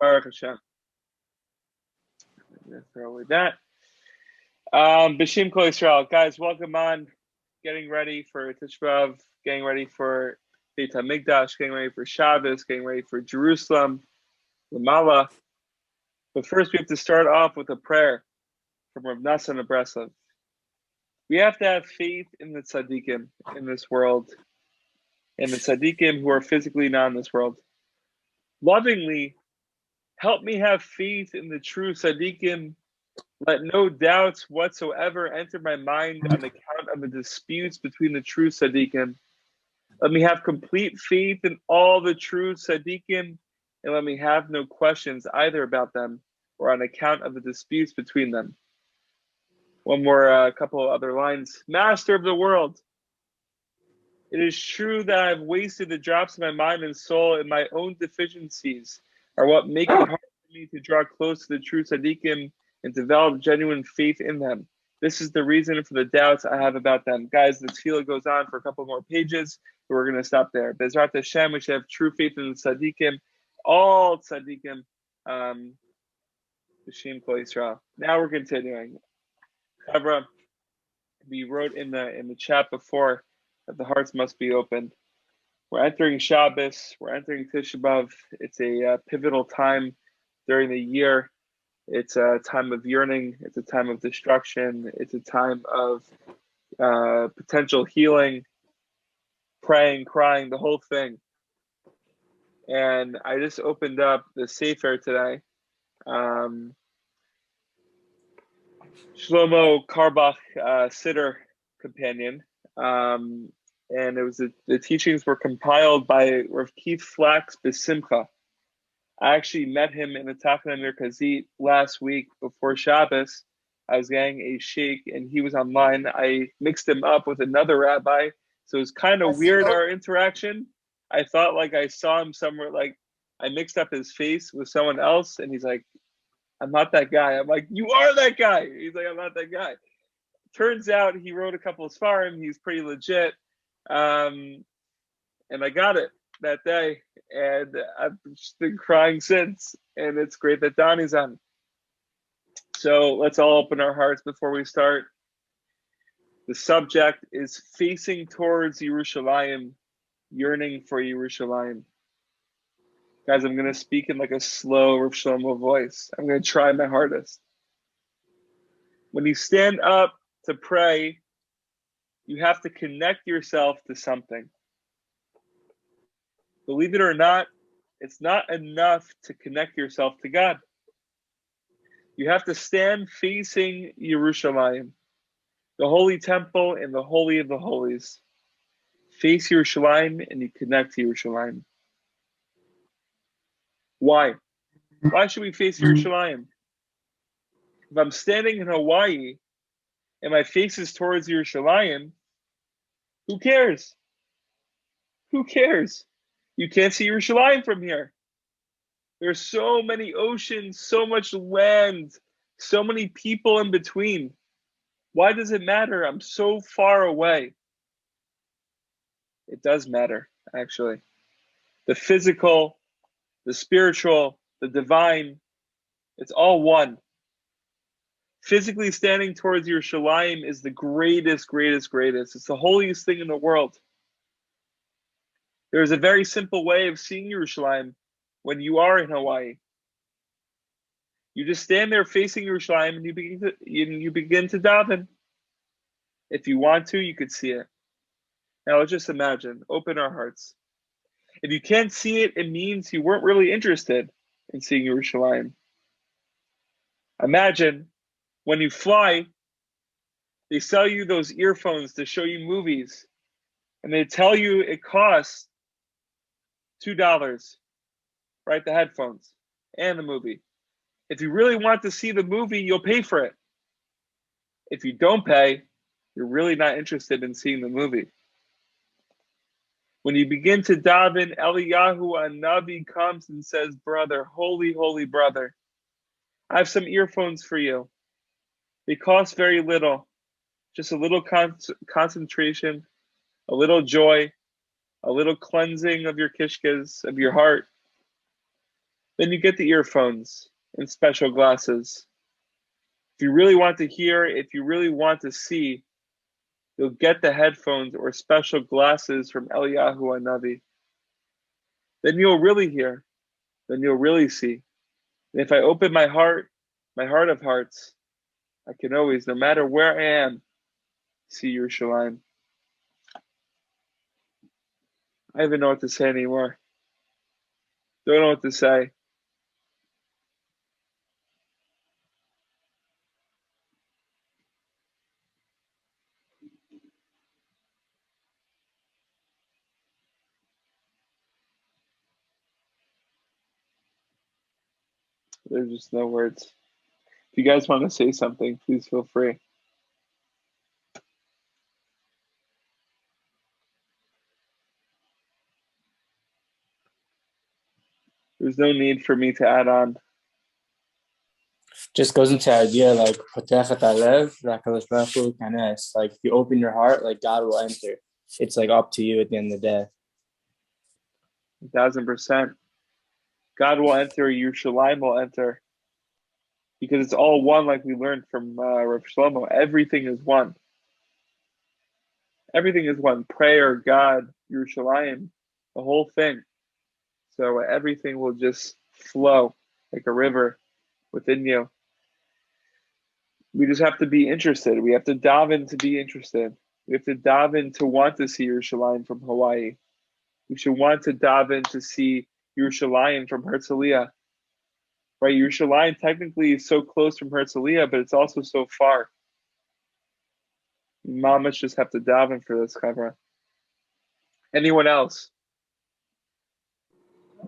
Baruch Hashem. I'm gonna throw away that. B'Shem Kol Yisrael. Guys, welcome on. Getting ready for Tisha B'Av, getting ready for beit hamikdash, getting ready for Shabbos, getting ready for Jerusalem, Lamala. But first we have to start off with a prayer from Rav Nassan of Breslov. We have to have faith in the tzaddikim in this world, and the tzaddikim who are physically not in this world. Lovingly, help me have faith in the true tzaddikim. Let no doubts whatsoever enter my mind on account of the disputes between the true tzaddikim. Let me have complete faith in all the true tzaddikim, and let me have no questions either about them or on account of the disputes between them. One more couple other lines. Master of the world, it is true that I've wasted the drops of my mind and soul, and my own deficiencies are what make it hard for me to draw close to the true tzaddikim and develop genuine faith in them. This is the reason for the doubts I have about them. Guys, the tefillah goes on for a couple more pages, but we're going to stop there. Bezrat Hashem, we should have true faith in the tzaddikim, all tzaddikim. B'Shem Kol Yisrael. Now we're continuing. Chèvre, we wrote in the chat before that the hearts must be opened. We're entering Shabbos. We're entering Tisha B'Av. It's a pivotal time during the year. It's a time of yearning. It's a time of destruction. It's a time of potential healing, praying, crying, the whole thing. And I just opened up the Sefer today. Shlomo Karbach, Siddur companion. And it was the teachings were compiled by Rav Keith Flax B'Simcha. I actually met him in the Tachna Merkazit last week before Shabbos. I was getting a shake and he was online. I mixed him up with another rabbi. So it was kind of weird, our interaction. I thought like I saw him somewhere, like I mixed up his face with someone else and he's like, I'm not that guy. I'm like, you are that guy. He's like, I'm not that guy. Turns out he wrote a couple of svarim. He's pretty legit. And I got it that day. And I've just been crying since. And it's great that Donnie's on. So let's all open our hearts before we start. The subject is facing towards Yerushalayim, yearning for Yerushalayim. Guys, I'm going to speak in like a slow Rav Shlomo voice. I'm going to try my hardest. When you stand up to pray, you have to connect yourself to something. Believe it or not, it's not enough to connect yourself to God. You have to stand facing Yerushalayim, the holy temple and the holy of the holies. Face Yerushalayim and you connect to Yerushalayim. Why? Why should we face Yerushalayim? If I'm standing in Hawaii and my face is towards Yerushalayim, who cares? Who cares? You can't see Yerushalayim from here. There's so many oceans, so much land, so many people in between. Why does it matter? I'm so far away. It does matter, actually. The physical, the spiritual, the divine, it's all one. Physically standing towards Yerushalayim is the greatest, greatest, greatest. It's the holiest thing in the world. There is a very simple way of seeing Yerushalayim when you are in Hawaii. You just stand there facing Yerushalayim and you begin to daven. If you want to, you could see it. Now let's just imagine, open our hearts. If you can't see it, it means you weren't really interested in seeing Yerushalayim. Imagine when you fly, they sell you those earphones to show you movies, and they tell you it costs $2, right? The headphones and the movie. If you really want to see the movie, you'll pay for it. If you don't pay, you're really not interested in seeing the movie. When you begin to daven, Eliyahu Hanavi comes and says, brother, holy, holy brother, I have some earphones for you. They cost very little, just a little concentration, a little joy, a little cleansing of your kishkas, of your heart. Then you get the earphones and special glasses. If you really want to hear, if you really want to see, you'll get the headphones or special glasses from Eliyahu Hanavi. Then you'll really hear. Then you'll really see. And if I open my heart of hearts, I can always, no matter where I am, see Yerushalayim. I don't even know what to say anymore. Don't know what to say. There's just no words. If you guys want to say something, please feel free. There's no need for me to add on. Just goes into the idea like "Potechet halev, v'HaKadosh Baruch Hu kanes." Like if you open your heart, like God will enter. It's like up to you at the end of the day. 1,000%. God will enter, Yerushalayim will enter. Because it's all one, like we learned from Rav Shlomo. Everything is one. Everything is one. Prayer, God, Yerushalayim, the whole thing. So everything will just flow like a river within you. We just have to be interested. We have to dive in to be interested. We have to dive in to want to see Yerushalayim from Hawaii. We should want to dive in to see Yerushalayim from Herzliya. Right? Yerushalayim technically is so close from Herzliya, but it's also so far. Mamish just have to dive in for this, chèvre. Anyone else?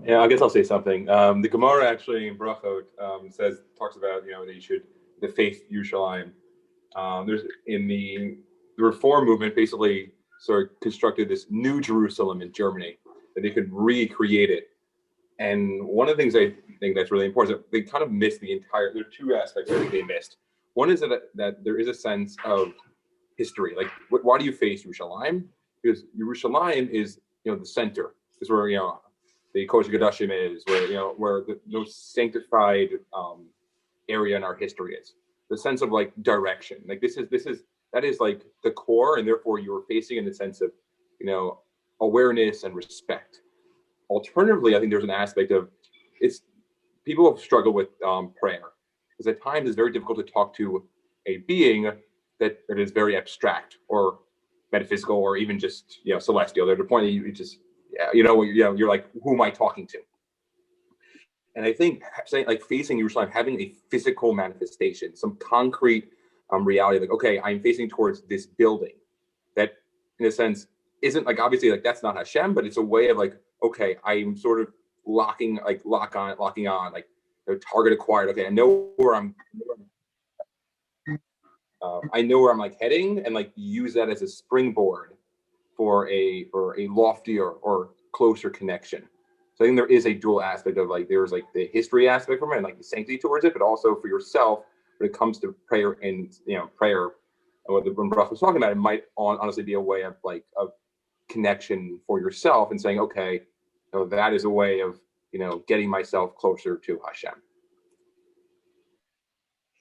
Yeah, I guess I'll say something. The Gemara actually in Brachot talks about that you should the faith Yerushalayim. There's in the Reform movement basically sort of constructed this new Jerusalem in Germany that they could recreate it. And one of the things I think that's really important is that they kind of missed the entire. There are two aspects I think they missed. One is that there is a sense of history. Like, why do you face Yerushalayim? Because Yerushalayim is the center. Is where the Kodesh Kodashim is, where the most sanctified area in our history is. The sense of like direction. Like that is like the core, and therefore you're facing in the sense of awareness and respect. Alternatively, I think there's an aspect of people have struggled with prayer because at times it's very difficult to talk to a being that is very abstract or metaphysical or even just celestial. There's a point that you just you're like, who am I talking to? And I think saying like facing Yerushalayim, having a physical manifestation, some concrete reality, like, okay, I'm facing towards this building that in a sense isn't like, obviously like that's not Hashem, but it's a way of like, okay, I'm sort of locking on, like target acquired. Okay, I know where I'm like heading, and like use that as a springboard for a loftier or closer connection. So I think there is a dual aspect of like there's like the history aspect from it and like the sanctity towards it, but also for yourself when it comes to prayer and prayer. And what the Baruch was talking about, it might honestly be a way of connection for yourself and saying, okay, that is a way of getting myself closer to Hashem.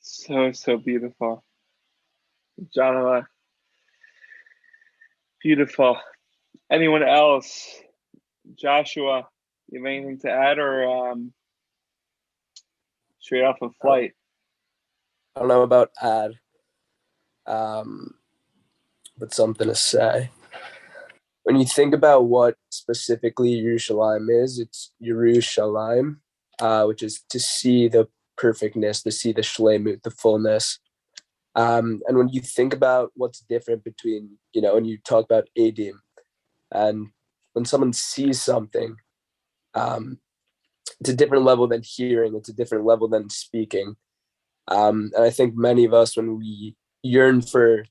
So beautiful, Jonathan. Beautiful. Anyone else? Joshua, you have anything to add, or straight off of flight? I don't know about add, but something to say. When you think about what specifically Yerushalayim is, it's Yerushalayim, which is to see the perfectness, to see the shlemut, the fullness. And when you think about what's different between, when you talk about Edim, and when someone sees something, it's a different level than hearing. It's a different level than speaking. And I think many of us, when we yearn for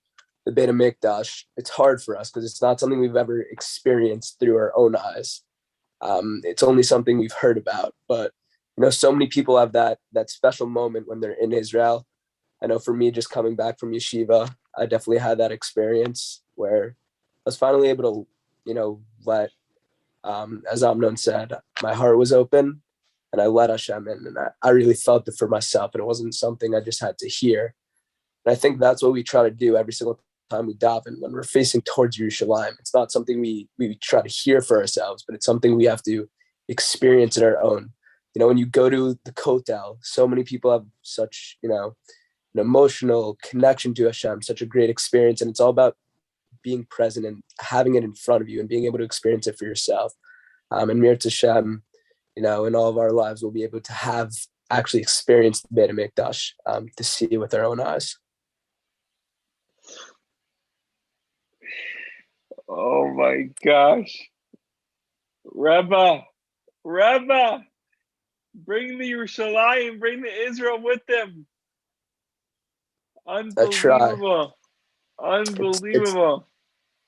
the beit hamikdash, it's hard for us because it's not something we've ever experienced through our own eyes. It's only something we've heard about. But so many people have that special moment when they're in Israel. I know for me, just coming back from yeshiva, I definitely had that experience where I was finally able to, let, as Amnon said, my heart was open, and I let Hashem in, and I really felt it for myself, and it wasn't something I just had to hear. And I think that's what we try to do every single time we daven when we're facing towards Yerushalayim. It's not something we try to hear for ourselves, but it's something we have to experience in our own. You know, when you go to the Kotel, so many people have such, you know, an emotional connection to Hashem, such a great experience. And it's all about being present and having it in front of you and being able to experience it for yourself. And Mir Hashem, you know, in all of our lives, we'll be able to have actually experienced the beit hamikdash, to see it with our own eyes. Oh my gosh. Rebbe, bring the Yerushalayim, bring the Israel with them. Unbelievable. Unbelievable.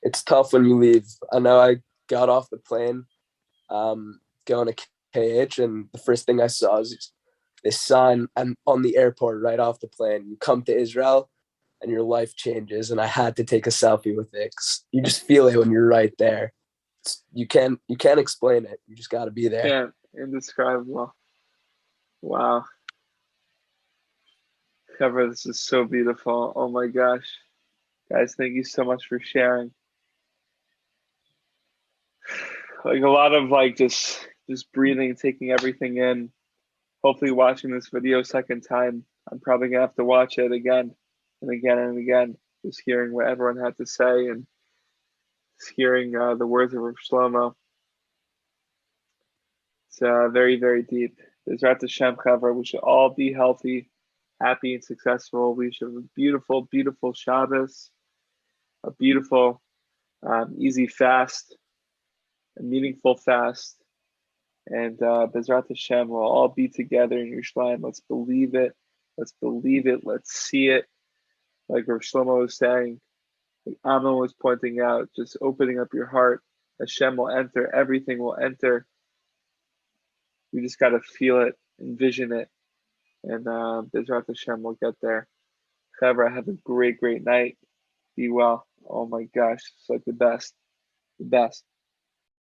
It's tough when you leave. I know I got off the plane going to KH, and the first thing I saw was this sign on the airport right off the plane. You come to Israel and your life changes, and I had to take a selfie with it, 'cause you just feel it when you're right there. You can't explain it. You just got to be there. Yeah, indescribable. Wow. Chèvre, this is so beautiful. Oh my gosh. Guys, thank you so much for sharing. Like a lot of like just breathing, taking everything in. Hopefully watching this video second time. I'm probably gonna have to watch it again and again and again. Just hearing what everyone had to say and just hearing the words of Rav Shlomo. It's very, very deep. Bezrat Hashem, Chèvre, we should all be healthy, happy, and successful. We should have a beautiful, beautiful Shabbos, a beautiful, easy fast, a meaningful fast. And Bezrat Hashem, we'll all be together in Yerushalayim. Let's believe it. Let's believe it. Let's see it. Like Rav Shlomo was saying, like Amnon was pointing out, just opening up your heart. Hashem will enter. Everything will enter. We just got to feel it, envision it. And Bezrat Hashem will get there. Chèvre, have a great, great night. Be well. Oh my gosh, it's like the best. The best.